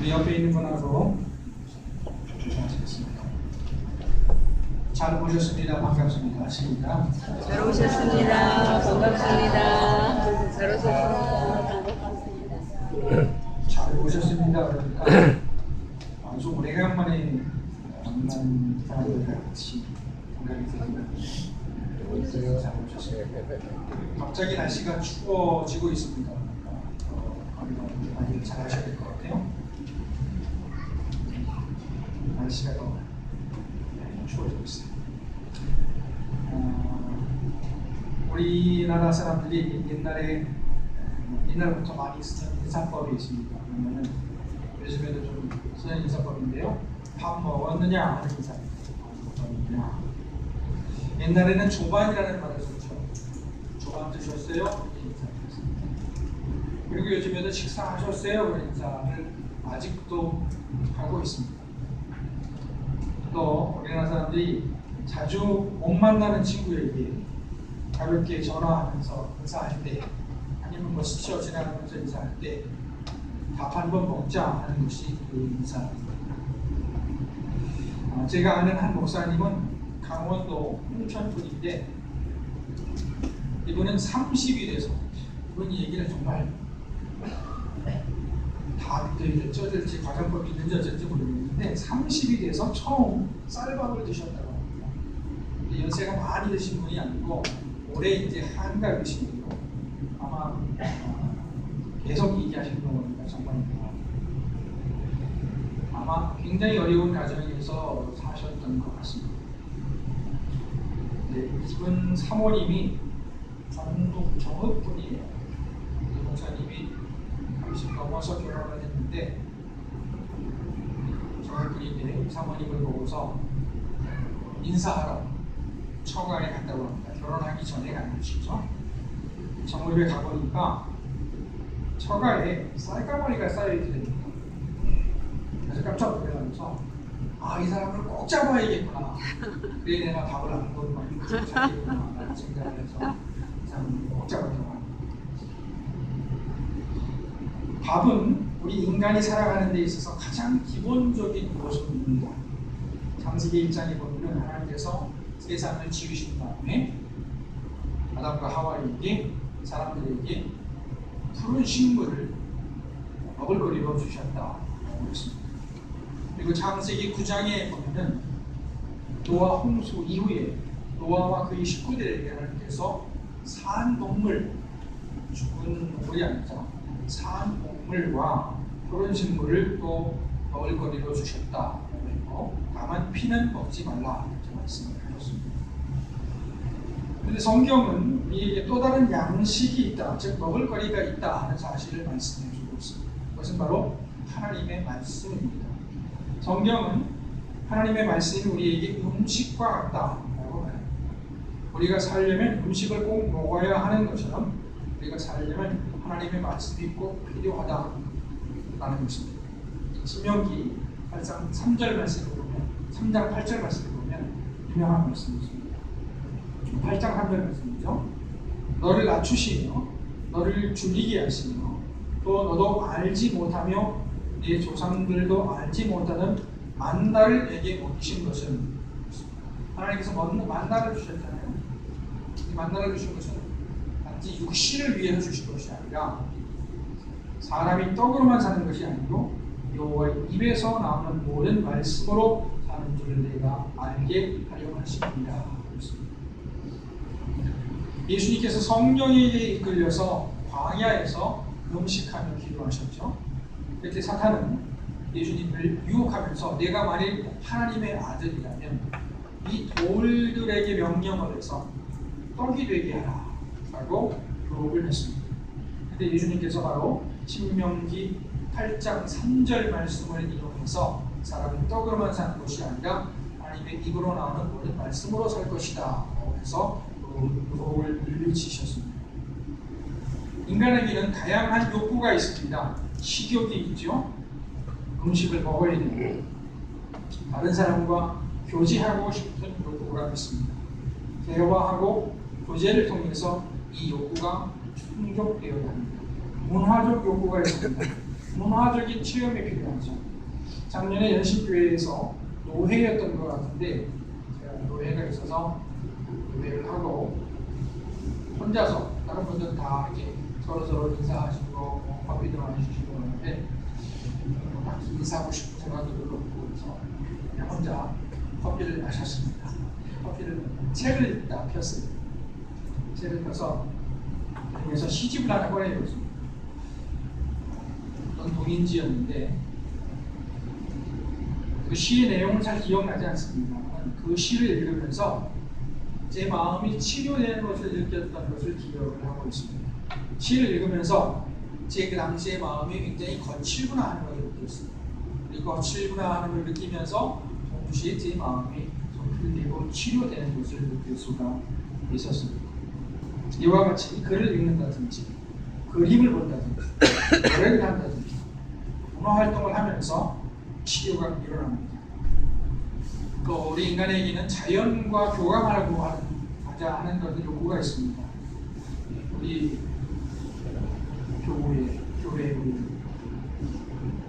우리 옆에 있는 분하고 인사하시겠습니다. 잘 오셨습니다. 반갑습니다. 시작. 잘 오셨습니다. 반갑습니다. 잘 오셨습니다. 잘 오셨습니다. 그러니까 아주 오래간만에 만난 사람들과 같이 생각이 듭니다. 잘 오셨습니다. 갑자기 날씨가 추워지고 있습니다. 많이 잘 하셔야 될 것 같아요. 날씨가 더 추워지고 있어요. 우리나라 사람들이 옛날부터 많이 쓰는 인사법이 있습니다. 그러면은 요즘에도 좀 쓰는 인사법인데요. 밥 먹었느냐 하는 인사입니다. 밥 먹었느냐. 옛날에는 조반이라는 말을 썼죠. 조반 드셨어요? 이렇게 인사드렸습니다. 그리고 요즘에도 식사하셨어요? 그런 인사를 아직도 하고 있습니다. 또 우리나라 사람들이 자주 못 만나는 친구에게 가볍게 전화하면서 인사할 때, 아니면 뭐 스쳐 지나가면서 인사할 때 밥 한 번 먹자 하는 것이 그 인사입니다. 제가 아는 한 목사님은 강원도 홍천 분인데, 이분은 30이 돼서, 이분 얘기를 정말 다 쪄질지 과장법이 있는지 어쩔지 모르겠는데 30이 돼서 처음 쌀밥을 드셨다고 합니다. 연세가 많이 드신 분이 아니고 올해 이제 한가위신 분이고, 아마 계속 얘기하시는 거 보니까 정말 아마 굉장히 어려운 가정에서 사셨던 것 같습니다. 이분 사모님이 전북 정읍분이에요. 이 목사님이 30 넘어서 결혼을 했는데, 정읍분인데 이 사모님을 보고서 인사하러 처가에 갔다고 합니다. 결혼하기 전에 간 것이죠. 정읍에 가보니까 처가에 쌀가마니가 쌓여있게 됩니다. 그래서 깜짝 놀라면서 이 사람을 꼭 잡아야겠구나. 그래 내가 밥을 안 먹고 막 이렇게 자기구나 라는 생각을 해서 이 사람을 꼭 잡았다고 합니다. 밥은 우리 인간이 살아가는 데 있어서 가장 기본적인 모습입니다. 창세기 1장에 보면 하나님께서 세상을 지으신 다음에 아담과 하와에게, 사람들에게 푸른 식물을 먹을거리로 주셨다고 했습니다. 그리고 창세기 9장에 보면은 노아 홍수 이후에 노아와 그의 식구들에게 하나님께서 산 동물, 죽은 동물이 아니죠, 산 동물과 푸른 식물을 또 먹을거리로 주셨다. 그리고 다만 피는 먹지 말라 이렇게 말씀을 하셨습니다. 그런데 성경은 우리에게 또 다른 양식이 있다, 즉 먹을거리가 있다 하는 사실을 말씀해 주고 있습니다. 그것은 바로 하나님의 말씀입니다. 성경은 하나님의 말씀이 우리에게 음식과 같다라고 말합니다. 우리가 살려면 음식을 꼭 먹어야 하는 것처럼 우리가 살려면 하나님의 말씀이 꼭 필요하다라는 것입니다. 신명기 8장 3절 말씀을 보면, 3장 8절 말씀을 보면 유명한 말씀이 있습니다. 8장 3절 말씀이죠. 너를 낮추시며 너를 줄이게 하시며 또 너도 알지 못하며 네 조상들도 알지 못하는 만나를 내게 먹이신 것은, 하나님께서 만나를 주셨잖아요. 이 만나를 주신 것은 단지 육신을 위해서 주신 것이 아니라 사람이 떡으로만 사는 것이 아니고 여호와의 입에서 나오는 모든 말씀으로 사는 줄을 내가 알게 하려 하십니다. 예수님께서 성령에게 이끌려서 광야에서 금식하며 기도하셨죠. 이렇게 사탄은 예수님을 유혹하면서 내가 만일 하나님의 아들이라면 이 돌들에게 명령을 해서 떡이 되게 하라 라고 유혹을 했습니다. 그런데 예수님께서 바로 신명기 8장 3절 말씀을 인용해서 사람은 떡으로만 사는 것이 아니라 하나님의 입으로 나오는 모든 말씀으로 살 것이다 라고 해서 유혹을 물리치셨습니다. 인간에게는 다양한 욕구가 있습니다. 식욕이 있죠. 음식을 먹어야 되고 다른 사람과 교제하고 싶은 욕구가 있습니다. 대화하고 교제를 통해서 이 욕구가 충족되어야 합니다. 문화적 욕구가 있습니다. 문화적인 체험이 필요하죠. 작년에 연신교회에서 노회였던 것 같은데 제가 노회가 있어서 노회를 하고 혼자서 다른 분들은 다 이렇게 서로 인사하시고 커피도 많이 주시고 그러는데 딱 인사하고 싶은 생각도 별로 없고 그래서 그냥 혼자 커피를 마셨습니다. 커피를 책을 딱 폈어요. 책을 펴서 그래서 시집을 하나 꺼내줬습니다. 어떤 동인지였는데 그 시의 내용은 잘 기억나지 않습니다만 그 시를 읽으면서 제 마음이 치료되는 것을 느꼈던 것을 기억을 하고 있습니다. 시를 읽으면서 제 그 당시의 마음이 굉장히 거칠구나 하는 것을 느꼈습니다. 그리고 거칠구나 하는 걸 느끼면서 동시에 제 마음이 좀 풀리고 치료되는 것을 느낄 수가 있었습니다. 이와 같이 글을 읽는다든지 그림을 본다든지 노래를 한다든지 문화활동을 하면서 치료가 일어납니다. 또 우리 인간에게는 자연과 교감하고 하는 것은 요구가 있습니다. 우리 교회 우리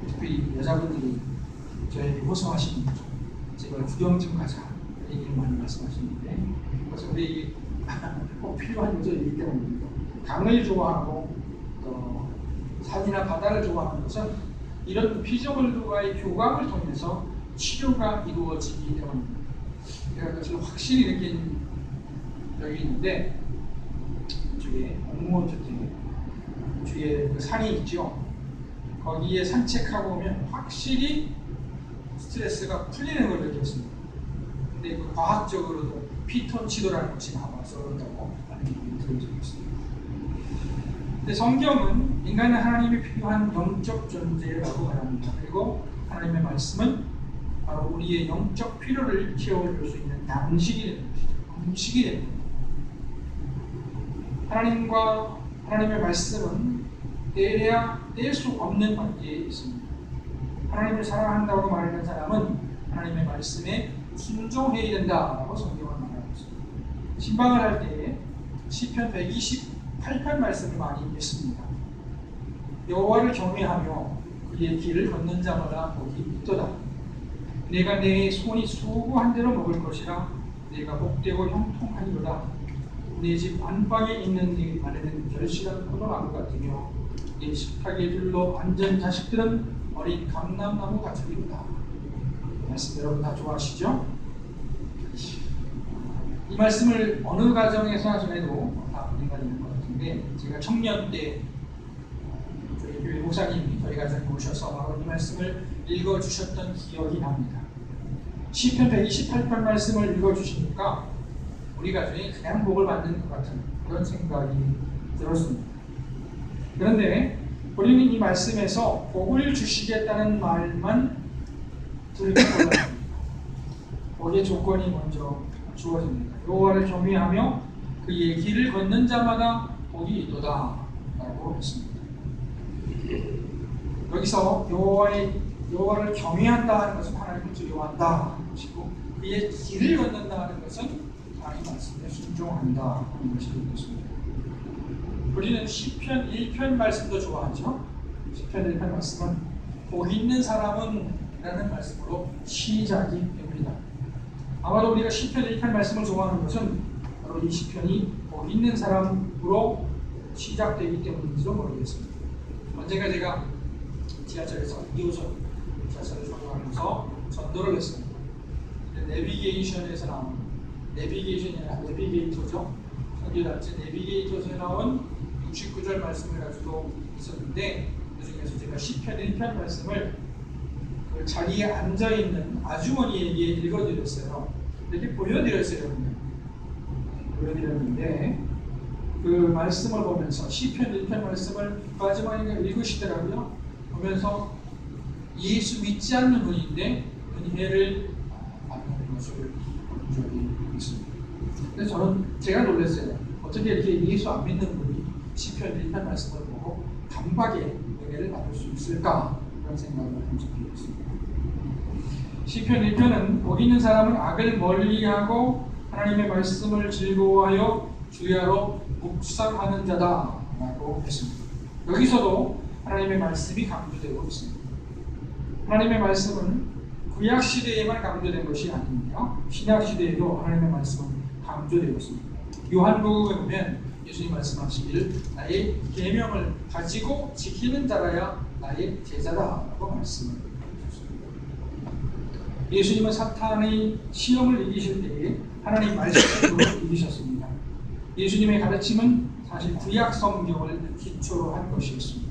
특히 여자분들이 저에게 호소하시는 거죠. 제발 구경 좀 가자 얘기를 많이 말씀하시는데 그래서 우리 꼭 필요한 요소이기 때문입니다. 강을 좋아하고 또 산이나 바다를 좋아하는 것은 이런 피조물과의 교감을 통해서 치료가 이루어지기 때문입니다. 제가 그것을 확실히 느낀 적이 있는데 이쪽에 공무원주택 뒤에 그 산이 있죠. 거기에 산책하고 오면 확실히 스트레스가 풀리는 걸 느꼈습니다. 근데 그 과학적으로도 피톤치도라는 것이 나와서 그런다고 하는 얘기를 들은 적이 있습니다. 근데 성경은 인간은 하나님이 필요한 영적 존재라고 말합니다. 그리고 하나님의 말씀은 바로 우리의 영적 필요를 채워줄 수 있는 양식이 되는 것이죠. 음식이 되는 겁니다. 하나님과 하나님의 말씀은 떼야 뗄 수 없는 관계에 있습니다. 하나님을 사랑한다고 말하는 사람은 하나님의 말씀에 순종해야 된다라고 성경은 말하고 있습니다. 신방을 할 때 시편 128편 말씀을 많이 읽습니다. 여호와를 경외하며 그의 길을 걷는 자마다 복이 있도다. 내가 내 손이 수고한 대로 먹을 것이라 내가 복되고 형통하리로다. 내 집 안방에 있는 네 아내는 결실한 포도나무 같으며 내 식탁에 둘러 앉은 자식들은 어린 감람나무 같으리로다. 말씀 여러분 다 좋아하시죠? 이 말씀을 어느 가정에서 하셔도 다 은혜가 되는 것 같은데 제가 청년 때 저희 교회 목사님이 저희 가정에 오셔서 바로 이 말씀을 읽어주셨던 기억이 납니다. 시편 128편 말씀을 읽어주시니까 우리 가정이 그냥 복을 받는 것 같은 그런 생각이 들었습니다. 그런데 우리는 이 말씀에서 복을 주시겠다는 말만 들고 올라갑니다. 복의 조건이 먼저 주어집니다. 여호와를 경외하며 그의 길을 걷는 자마다 복이 있도다 라고 했습니다. 여기서 여호와를 경외한다 하는 것은 하나님을 두려워한다 하는 것이고 그의 길을 걷는다 하는 것은 하나님 말씀에 순종한다 하는 것이 되겠습니다. 우리는 시편 1편 말씀도 좋아하죠. 시편 1편 말씀은 복 있는 사람은 라는 말씀으로 시작이 됩니다. 아마도 우리가 시편 1편 말씀을 좋아하는 것은 바로 이 시편이 복 있는 사람으로 시작되기 때문인지도 모르겠습니다. 언젠가 제가 지하철에서 2호선 지하철을 전도하면서 전도를 했습니다. 내비게이션에서 나온 내비게이션이 아니라 내비게이터죠. 선교단체 내비게이터에서 나온 69절 말씀을 가지고 있었는데 그중에서 제가 시편 1편 말씀을 그 자리에 앉아있는 아주머니에게 읽어드렸어요. 이렇게 보여드렸어요. 보여드렸는데 그 말씀을 보면서 시편 1편 말씀을 그 아주머니가 읽으시더라고요. 보면서 예수 믿지 않는 분인데 은혜를 받는 것을 본 적이 있습니다. 그래서 제가 놀랐어요. 어떻게 이렇게 예수 안 믿는 분이 시편 1편 말씀을 보고 단박에 은혜를 받을 수 있을까 그런 생각을 한 적이 있습니다. 시편 1편은 복 있는 사람은 악을 멀리하고 하나님의 말씀을 즐거워하여 주야로 묵상하는 자다라고 했습니다. 여기서도 하나님의 말씀이 강조되고 있습니다. 하나님의 말씀은 구약 시대에만 강조된 것이 아닙니다. 신약 시대에도 하나님의 말씀은 강조되고 있습니다. 요한복음에 보면 예수님 말씀하시기를 나의 계명을 가지고 지키는 자라야 나의 제자다라고 말씀을 하셨습니다. 예수님은 사탄의 시험을 이기실 때에 하나님 말씀으로 이기셨습니다. 예수님의 가르침은 사실 구약 성경을 기초로 한 것이었습니다.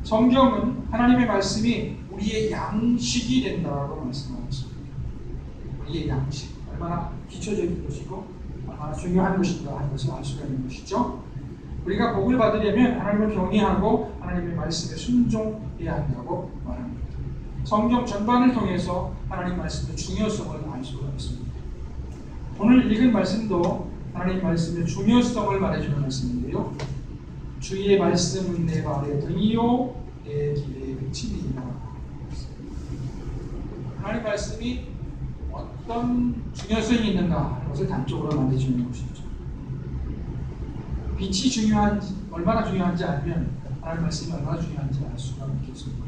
성경은 하나님의 말씀이 우리의 양식이 된다고 말씀하고 있습니다. 우리의 양식, 얼마나 기초적인 것이고 얼마나 중요한 것인가 하는 것을 알 수가 있는 것이죠. 우리가 복을 받으려면 하나님을 경외하고 하나님의 말씀에 순종해야 한다고 말합니다. 성경 전반을 통해서 하나님 말씀의 중요성을 알 수가 있습니다. 오늘 읽은 말씀도 하나님 말씀의 중요성을 말해주는 말씀인데요. 주의 말씀은 내 발의 등이요 내 길의 빛이니라. 하나님 말씀이 어떤 중요성이 있는가 하는 것을 단적으로 말해주는 것이죠. 빛이 중요한지, 얼마나 중요한지 알면 하나님 말씀이 얼마나 중요한지 알 수가 있겠습니다.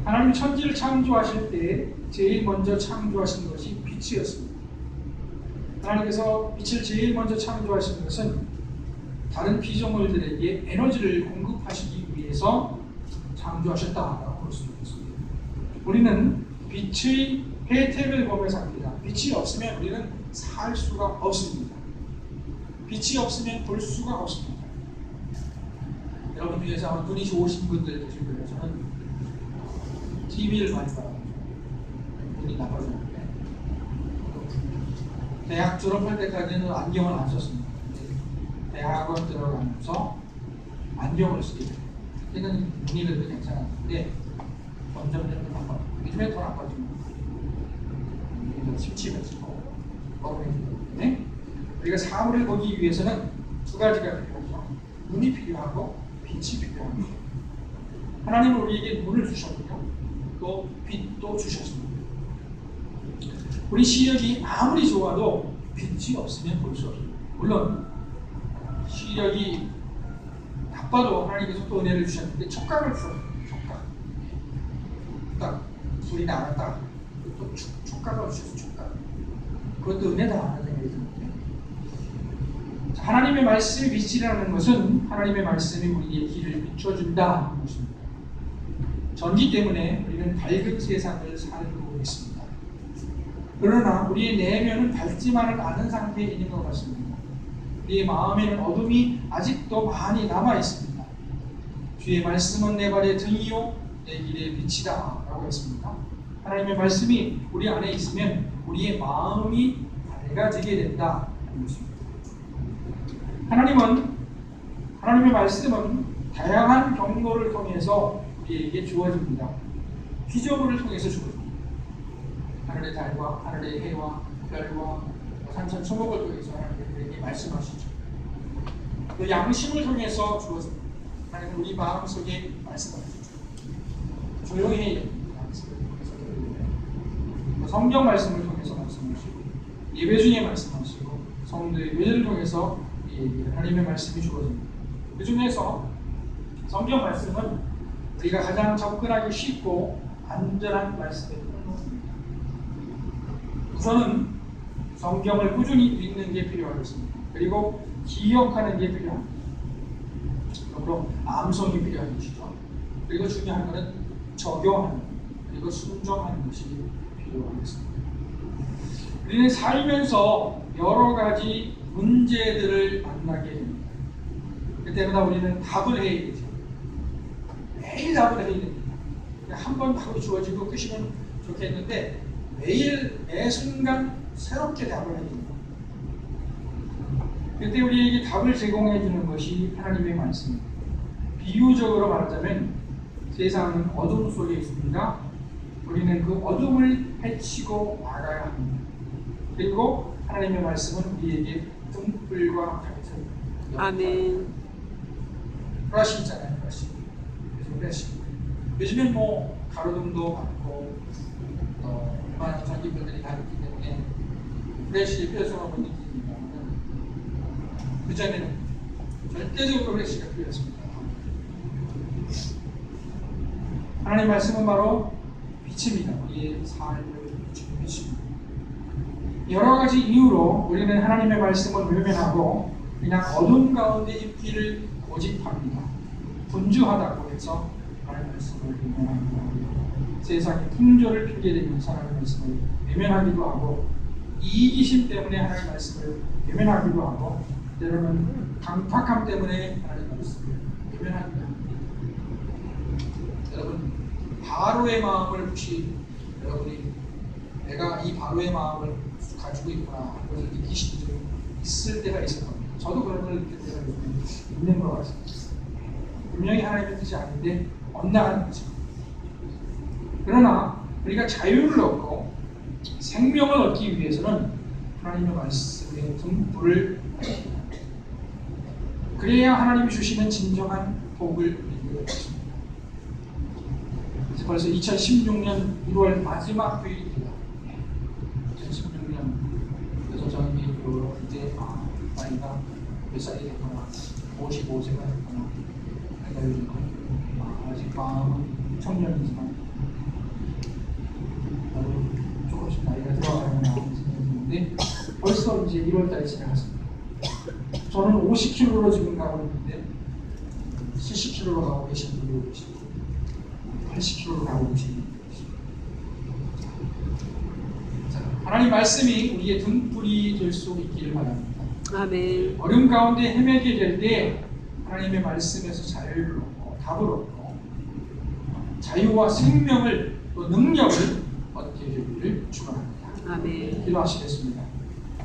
하나님 천지를 창조하실 때 제일 먼저 창조하신 것이 빛이었습니다. 하나님께서 빛을 제일 먼저 창조하신 것은 다른 피조물들에게 에너지를 공급하시기 위해서 창조하셨다라고 볼 수 있습니다. 우리는 빛의 혜택을 보며 삽니다. 빛이 없으면 우리는 살 수가 없습니다. 빛이 없으면 볼 수가 없습니다. 여러분 중에서 아마 눈이 좋으신 분들 계실 거예요. 저는 TV를 많이 봐요. 눈이 나빠졌는데 대학 졸업할 때까지는 안경을 안 썼습니다. 대학원 들어가면서 안경을 쓰게 돼요. 그때는 눈이 그래도 괜찮았는데 점점 나빠요. 요즘에 더 나빠집니다. 침침해지고 뻐근해지기 때문에 우리가 사물을 보기 위해서는 두 가지가 필요하죠. 눈이 필요하고 빛이 필요합니다. 하나님은 우리에게 눈을 주셨고요. 또 빛도 주셨습니다. 우리 시력이 아무리 좋아도 빛이 없으면 볼 수 없습니다. 물론 시력이 나빠도 하나님께서 또 은혜를 주셨는데 촉각을 주셨습니다. 촉각. 딱 소리 나갔다. 또 촉각을 주셔서 촉각. 그것도 은혜다 하는 생각이 듭니다. 하나님의 말씀이 빛이라는 것은 하나님의 말씀이 우리의 길을 비춰준다 하는 것입니다. 전기 때문에 우리는 밝은 세상을 살고 있습니다. 그러나 우리의 내면은 밝지만은 않은 상태에 있는 것 같습니다. 우리의 마음에는 어둠이 아직도 많이 남아 있습니다. 주의 말씀은 내 발의 등이요 내 길의 빛이다 라고 했습니다. 하나님의 말씀이 우리 안에 있으면 우리의 마음이 밝아지게 된다 하는 것입니다. 하나님의 말씀은 다양한 경로를 통해서 우리에게 주어집니다. 피조물을 통해서 주어집니다. 하늘의 달과 하늘의 해와 별과 산천 초목을 통해서 하나님께 말씀하시죠. 또 양심을 통해서 주어집니다. 하나님은 우리 마음속에 말씀하시죠. 조용히 성경 말씀을 통해서 말씀하시고 예배 중에 말씀하시고 성도의 예배를 통해서 하나님의 말씀이 주어집니다. 그 중에서 성경 말씀은 우리가 가장 접근하기 쉽고 안전한 말씀의 항목입니다. 우선은 성경을 꾸준히 읽는 게 필요하겠습니다. 그리고 기억하는 게 필요합니다. 그리고 암송이 필요한 것이죠. 그리고 중요한 것은 적용하는 그리고 순종하는 것이 필요하겠습니다. 우리는 살면서 여러 가지 문제들을 만나게 됩니다. 그때마다 우리는 답을 해야 되죠. 매일 답을 해야 됩니다. 한 번 답이 주어지고 끝이면 좋겠는데 매일 매 순간 새롭게 답을 해야 됩니다. 그때 우리에게 답을 제공해 주는 것이 하나님의 말씀입니다. 비유적으로 말하자면 세상은 어둠 속에 있습니다. 우리는 그 어둠을 헤치고 나가야 합니다. 그리고 하나님의 말씀은 우리에게 등불과 같은 아멘. 브러쉬 있잖아요. 브러쉬. 요즘엔 뭐 가로등도 많고 또 많은 전기분들이 다 있기 때문에 브러쉬의 필요성을 못 느낍니다만 그전에는 절대적으로 브러쉬가 필요했습니다. 하나님 말씀은 바로 빛입니다. 우리의 삶을 비추는 빛입니다. 여러 가지 이유로 우리는 하나님의 말씀을 외면하고 그냥 어둠 가운데 있기를 고집합니다. 분주하다고 해서 하나님의 말씀을 외면합니다. 세상의 풍조를 핑계대면서 하나님의 말씀을 외면하기도 하고 이기심 때문에 하나님의 말씀을 외면하기도 하고 때로는 강팍함 때문에 하나님의 말씀을 외면합니다. 여러분 바로의 마음을 혹시 여러분이 내가 이 바로의 마음을 가지고 있구나 하는 것을 느끼신 적이 있을 때가 있을 겁니다. 저도 그런 걸 느낄 때가 있는 것 같습니다. 분명히 하나님의 뜻이 아닌데 엇나가는 거죠. 그러나 우리가 자유를 얻고 생명을 얻기 위해서는 하나님의 말씀에 등불을 그래야 하나님이 주시는 진정한 복을 누리게 됩니다. 벌써 2016년 1월 마지막 휴일입니다. 2016년 그래서 저는 개인적으로 이제 나이가 몇 살이 됐거나 55세가 됐거나 내가 요즘 아직 마음은 청년이지만 조금씩 나이가 들어가는 생각이 드는데 벌써 이제 1월달이 지나갔습니다. 저는 50kg로 지금 가고 있는데 70kg로 가고 계신 분이 계시고 80kg로 가고 계신 분이 계시고 하나님 말씀이 우리의 등불이 될 수 있기를 바랍니다. 아멘. 어려움 가운데 헤매게 될 때 하나님의 말씀에서 자유를 얻고 답을 얻고 자유와 생명을 또 능력을 얻게 되기를 축원합니다. 아멘. 기도하시겠습니다.